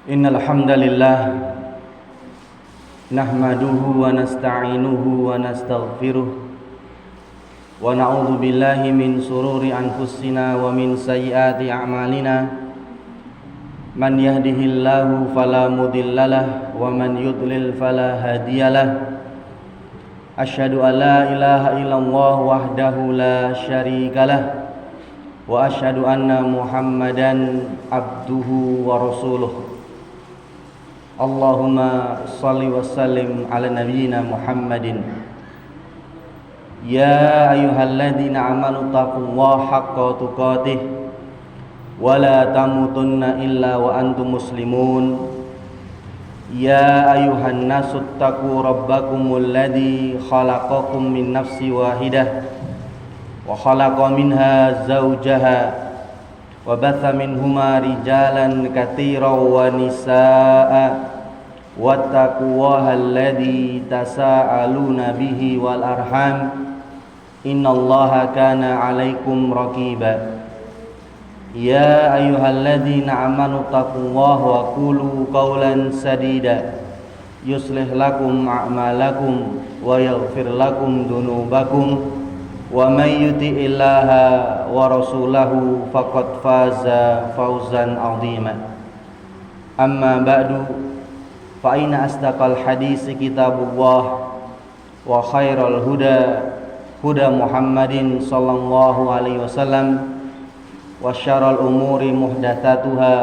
Innal hamdalillah nahmaduhu wa nasta'inuhu wa nastaghfiruh wa na'udzu billahi min sururi anfusina wa min sayyiati a'malina man yahdihillahu fala mudhillalah wa man yudlil fala hadiyalah asyhadu an la ilaha illallah wahdahu la syarikalah wa asyhadu anna Muhammadan abduhu wa rasuluh. Allahumma salli wa sallim ala nabiyyina Muhammadin. Ya ayyuhalladzina amanu taqullaha haqqa tuqatih wa la tamutunna illa wa antum muslimun. Ya ayyuhan nasu taqu rabbakumul ladzi khalaqakum min nafsin wahidah wa khalaqa minha zawjaha wa batha minhuma rijalan katsiran wa nisaa'a wattaqullaha alladzi tasaaluna bihi wal arham innallaha kana 'alaikum raqiba. Ya ayyuhalladzina amanu taqullaha wa qulu qawlan sadida yuslih lakum a'malakum wa yaghfir lakum dhunubakum wa may yuti'illaha wa rasulahu faqad faza fawzan 'azima. Amma ba'du, fa inna asdaqal hadisi kitabullah wa khairal huda Muhammadin sallallahu alaihi wasallam wa syarrul umuri muhdatsatuha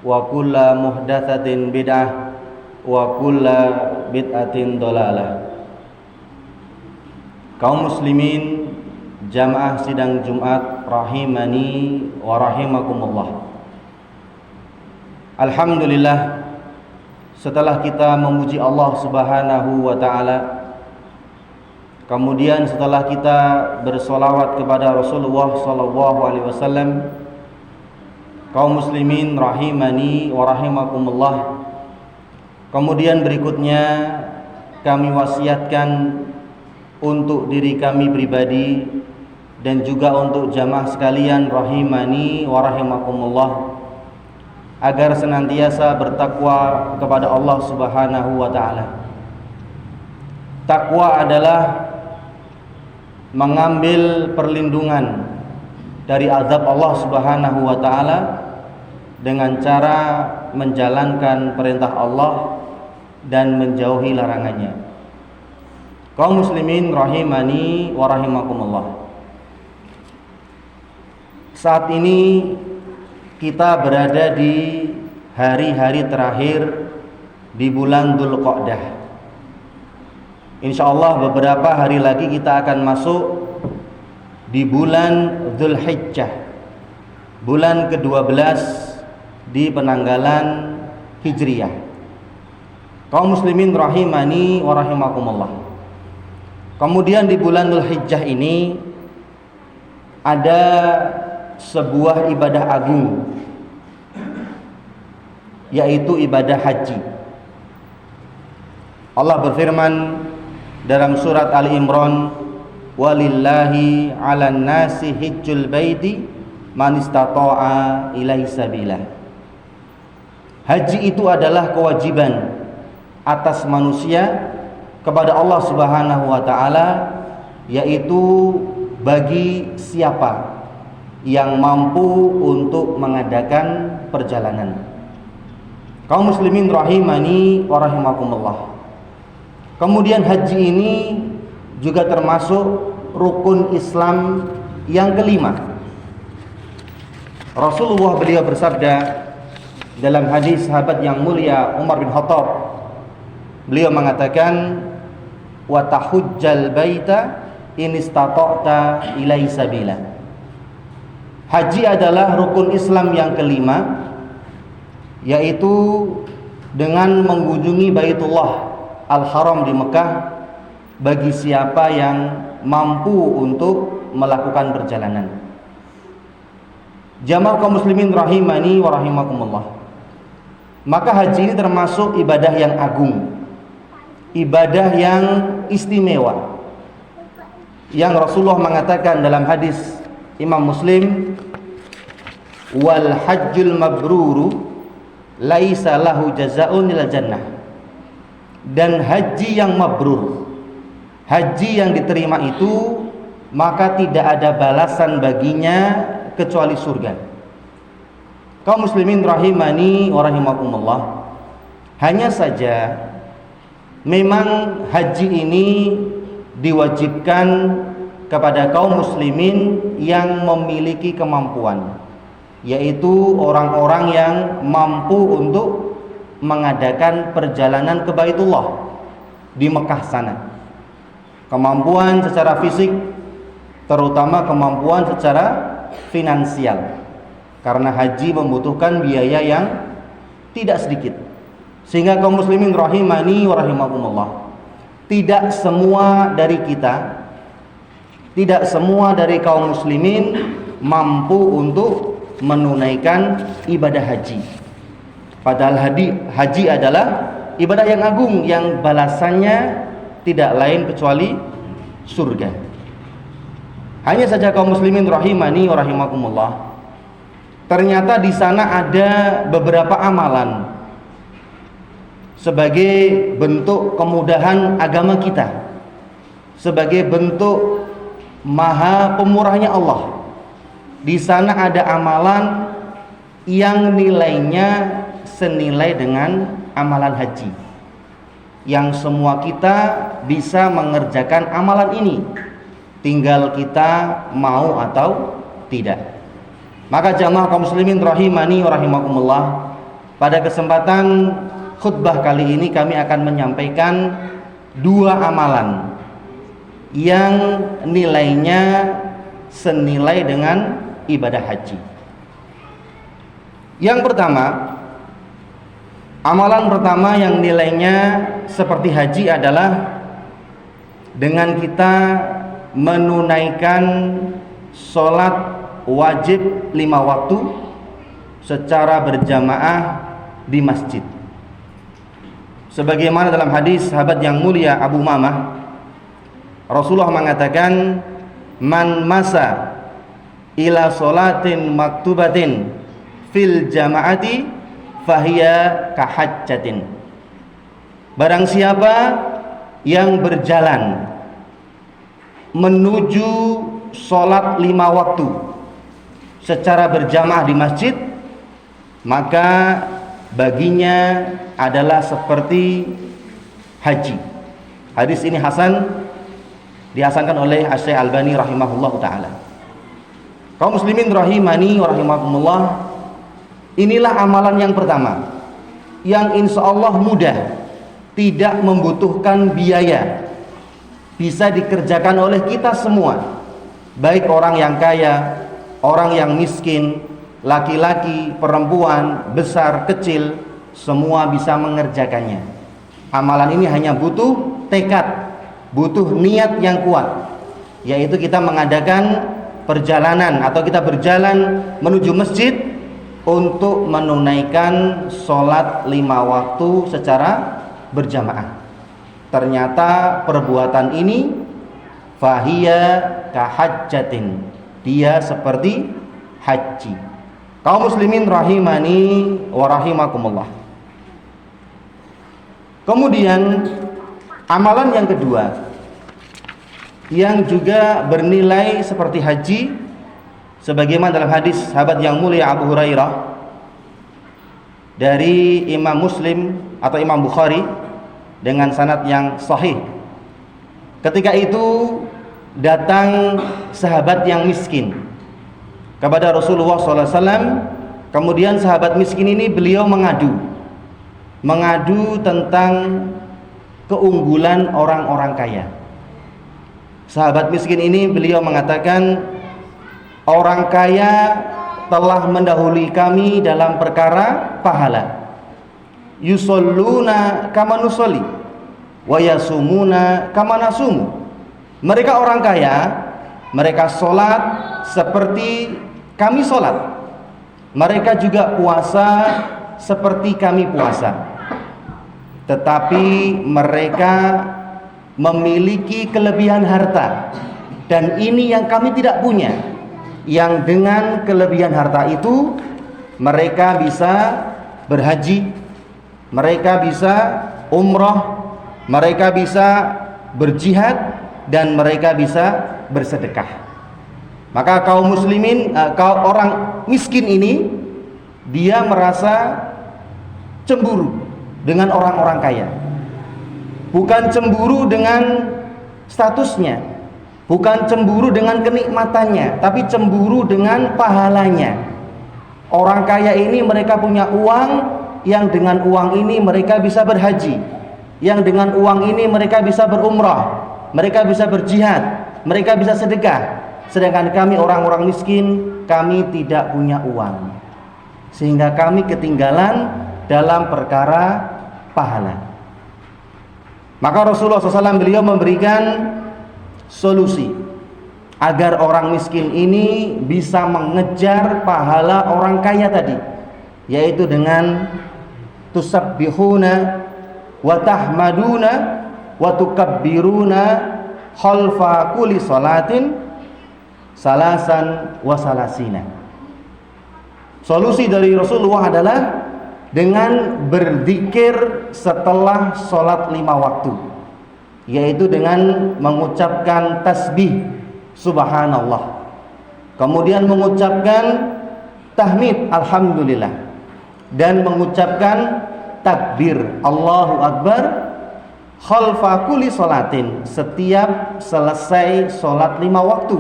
wa kullu muhdatsatin bid'ah wa kullu bid'atin dhalalah. Kaum muslimin jamaah sidang Jumat rahimani wa rahimakumullah. Alhamdulillah, setelah kita memuji Allah Subhanahu wa taala, kemudian setelah kita bersolawat kepada Rasulullah sallallahu alaihi wasallam, kaum muslimin rahimani wa rahimakumullah, kemudian berikutnya kami wasiatkan untuk diri kami pribadi dan juga untuk jamaah sekalian rahimani wa rahimakumullah, agar senantiasa bertakwa kepada Allah Subhanahu wa taala. Takwa adalah mengambil perlindungan dari azab Allah Subhanahu wa taala dengan cara menjalankan perintah Allah dan menjauhi larangannya. Kaum muslimin rahimani wa rahimakumullah, saat ini kita berada di hari-hari terakhir di bulan Dzulqa'dah. Insyaallah beberapa hari lagi kita akan masuk di bulan Dzulhijjah, bulan ke-12 di penanggalan Hijriyah. Kaum muslimin rahimani wa rahimakumullah, kemudian di bulan Dzulhijjah ini ada sebuah ibadah agung, yaitu ibadah haji. Allah berfirman dalam surat Ali Imran, walillahi 'alan nasi hijjul baiti man istata'a ilaihi sabila. Haji itu adalah kewajiban atas manusia kepada Allah Subhanahu wa taala, yaitu bagi siapa yang mampu untuk mengadakan perjalanan. Kaum muslimin rahimani wa rahimakumullah, kemudian haji ini juga termasuk rukun Islam yang kelima. Rasulullah beliau bersabda dalam hadis sahabat yang mulia Umar bin Khattab, beliau mengatakan, wa tahujjal baita in istata'ta ilaihi sabila. Haji adalah rukun Islam yang kelima, yaitu dengan mengunjungi Baitullah Al-Haram di Mekah bagi siapa yang mampu untuk melakukan perjalanan. Jamaah kaum muslimin rahimani wa rahimakumullah, maka haji ini termasuk ibadah yang agung, ibadah yang istimewa, yang Rasulullah mengatakan dalam hadis Imam Muslim, wal hajjul mabruru laisa lahu jazaa'un ilal jannah. Dan haji yang mabrur, haji yang diterima itu, maka tidak ada balasan baginya kecuali surga. Kaum muslimin rahimani wa rahimakumullah, hanya saja memang haji ini diwajibkan kepada kaum muslimin yang memiliki kemampuan, yaitu orang-orang yang mampu untuk mengadakan perjalanan ke Baitullah di Mekah sana. Kemampuan secara fisik, terutama kemampuan secara finansial, karena haji membutuhkan biaya yang tidak sedikit. Sehingga kaum muslimin rahimani wa rahimakumullah, tidak semua dari kita, tidak semua dari kaum muslimin mampu untuk menunaikan ibadah haji. Padahal haji adalah ibadah yang agung, yang balasannya tidak lain kecuali surga. Hanya saja kaum muslimin rahimani wa rahimakumullah, ternyata di sana ada beberapa amalan sebagai bentuk kemudahan agama kita, sebagai bentuk maha pemurahnya Allah. Di sana ada amalan yang nilainya senilai dengan amalan haji, yang semua kita bisa mengerjakan amalan ini, tinggal kita mau atau tidak. Maka jamaah kaum muslimin rahimani wa rahimakumullah, pada kesempatan khutbah kali ini kami akan menyampaikan dua amalan yang nilainya senilai dengan ibadah haji. Yang pertama, amalan pertama yang nilainya seperti haji adalah dengan kita menunaikan sholat wajib 5 waktu secara berjamaah di masjid. Sebagaimana dalam hadis sahabat yang mulia Abu Umamah, Rasulullah mengatakan, man masa ila sholatin maktubatin fil jamaati fahiya kahajjatin. Barang siapa yang berjalan menuju sholat 5 waktu secara berjamaah di masjid, maka baginya adalah seperti haji. Hadis ini dihasankan oleh Asy-Syaikh Albani rahimahullah ta'ala. Kaum muslimin rahimani wa rahimakumullah, inilah amalan yang pertama yang insya Allah mudah, tidak membutuhkan biaya, bisa dikerjakan oleh kita semua, baik orang yang kaya, orang yang miskin, laki-laki, perempuan, besar, kecil, semua bisa mengerjakannya. Amalan ini hanya butuh tekad, butuh niat yang kuat, yaitu kita mengadakan perjalanan atau kita berjalan menuju masjid untuk menunaikan sholat 5 waktu secara berjamaah. Ternyata perbuatan ini fahiya kahajjatin, dia seperti haji. Kaum muslimin rahimani wa rahimakumullah. Kemudian amalan yang kedua yang juga bernilai seperti haji, sebagaimana dalam hadis sahabat yang mulia Abu Hurairah dari Imam Muslim atau Imam Bukhari dengan sanad yang sahih. Ketika itu datang sahabat yang miskin kepada Rasulullah SAW. Kemudian sahabat miskin ini beliau mengadu tentang keunggulan orang-orang kaya. Sahabat miskin ini beliau mengatakan, orang kaya telah mendahului kami dalam perkara pahala. Yusalluna kama nusalli wa yasumuna kama nasumu. Mereka orang kaya, mereka sholat seperti kami sholat. Mereka juga puasa seperti kami puasa. Tetapi mereka memiliki kelebihan harta, dan ini yang kami tidak punya, yang dengan kelebihan harta itu mereka bisa berhaji, mereka bisa umrah, mereka bisa berjihad, dan mereka bisa bersedekah. Maka kaum muslimin, orang miskin ini, dia merasa cemburu dengan orang-orang kaya. Bukan cemburu dengan statusnya, bukan cemburu dengan kenikmatannya, tapi cemburu dengan pahalanya. Orang kaya ini mereka punya uang, yang dengan uang ini mereka bisa berhaji, yang dengan uang ini mereka bisa berumrah, mereka bisa berjihad, mereka bisa sedekah. Sedangkan kami orang-orang miskin, kami tidak punya uang, sehingga kami ketinggalan dalam perkara pahala. Maka Rasulullah SAW beliau memberikan solusi agar orang miskin ini bisa mengejar pahala orang kaya tadi, yaitu dengan tusabbihuna wa tahmaduna wa tukabbiruna khalfa kulli salatin salasan wa salasina. Solusi dari Rasulullah adalah dengan berzikir setelah sholat 5 waktu, yaitu dengan mengucapkan tasbih subhanallah, kemudian mengucapkan tahmid alhamdulillah, dan mengucapkan takbir Allahu Akbar khalfa kulli sholatin, setiap selesai sholat 5 waktu,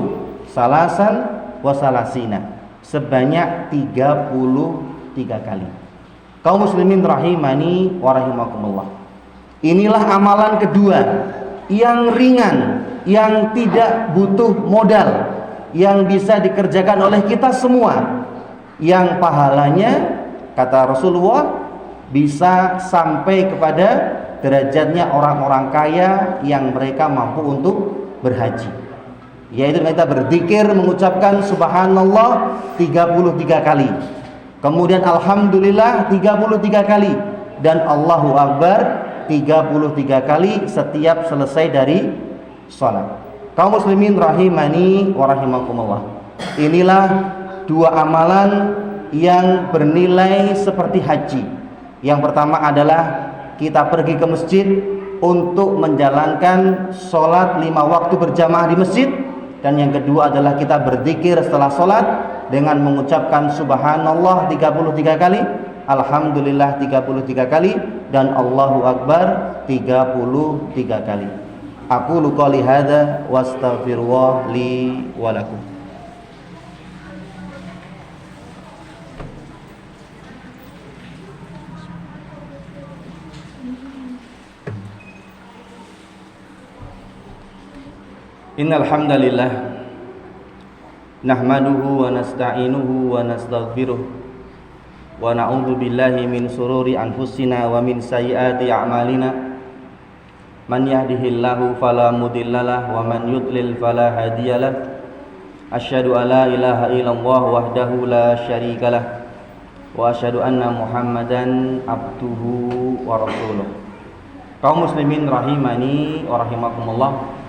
salasan wa salasina, sebanyak 33 kali. Kaum muslimin rahimani wa rahimakumullah. Inilah amalan kedua yang ringan, yang tidak butuh modal, yang bisa dikerjakan oleh kita semua, yang pahalanya kata Rasulullah bisa sampai kepada derajatnya orang-orang kaya yang mereka mampu untuk berhaji, yaitu kita berzikir mengucapkan subhanallah 33 kali, kemudian alhamdulillah 33 kali, dan Allahu Akbar 33 kali setiap selesai dari sholat. Kaum muslimin rahimani wa rahimakumullah. Inilah dua amalan yang bernilai seperti haji. Yang pertama adalah kita pergi ke masjid untuk menjalankan sholat 5 waktu berjamaah di masjid, dan yang kedua adalah kita berzikir setelah sholat dengan mengucapkan subhanallah 33 kali, alhamdulillah 33 kali, dan Allahu Akbar 33 kali. Aqulu qouli hadza wa astaghfirullah li wa lakum. Innal hamdalillah nahmaduhu wa nasta'inuhu wa nastaghfiruh wa na'udzu billahi min sururi anfusina wa min sayyiati a'malina. Man yahdihillahu fala mudhillalah wa man yudlil fala hadiyalah. Asyhadu an la ilaha illallah wahdahu la syarikalah wa asyhadu anna Muhammadan abduhu wa rasuluh. Kaum muslimin rahimani wa rahimakumullah.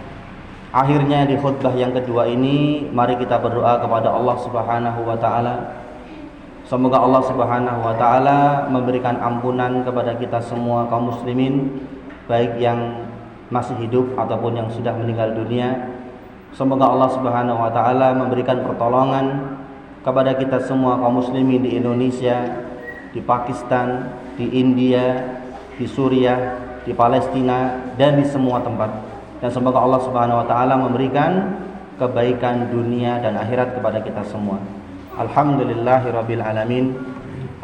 Akhirnya di khutbah yang kedua ini, mari kita berdoa kepada Allah Subhanahu wa taala. Semoga Allah Subhanahu wa taala memberikan ampunan kepada kita semua kaum muslimin, baik yang masih hidup ataupun yang sudah meninggal dunia. Semoga Allah Subhanahu wa taala memberikan pertolongan kepada kita semua kaum muslimin di Indonesia, di Pakistan, di India, di Suriah, di Palestina, dan di semua tempat. Dan semoga Allah Subhanahu wa taala memberikan kebaikan dunia dan akhirat kepada kita semua. Alhamdulillahirabbil alamin.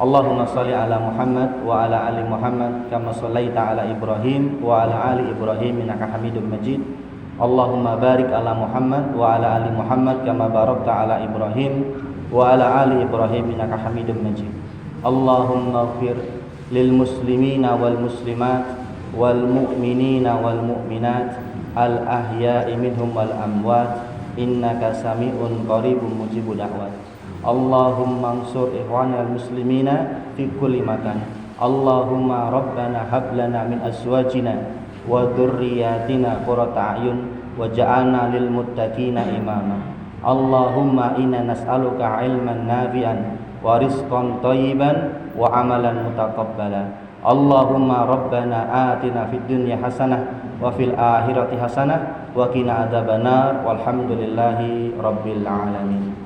Allahumma shalli ala Muhammad wa ala ali Muhammad kama shallaita ala Ibrahim wa ala ali Ibrahim innaka Hamidum Majid. Allahumma barik ala Muhammad wa ala ali Muhammad kama barakta ala Ibrahim wa ala ali Ibrahim innaka Hamidum Majid. Allahumma ighfir lil muslimina wal muslimat wal mu'minina wal mu'minat al ahya'i minhum wal amwat innaka sami'un qaribun mujibud da'wat. Allahumma ansur ikhwanal muslimina fi kulli makan. Allahumma rabbana hab lana min azwajina wa dhurriyyatina qurrata a'yun waj'alna lil muttaqina imama. Allahumma inna nas'aluka ilman nafi'an wa rizqan thayyiban wa amalan mutaqabbala. Allahumma rabbana atina fid dunya hasanah wa fil akhirati hasanah wa qina adzabannar walhamdulillahi rabbil alamin.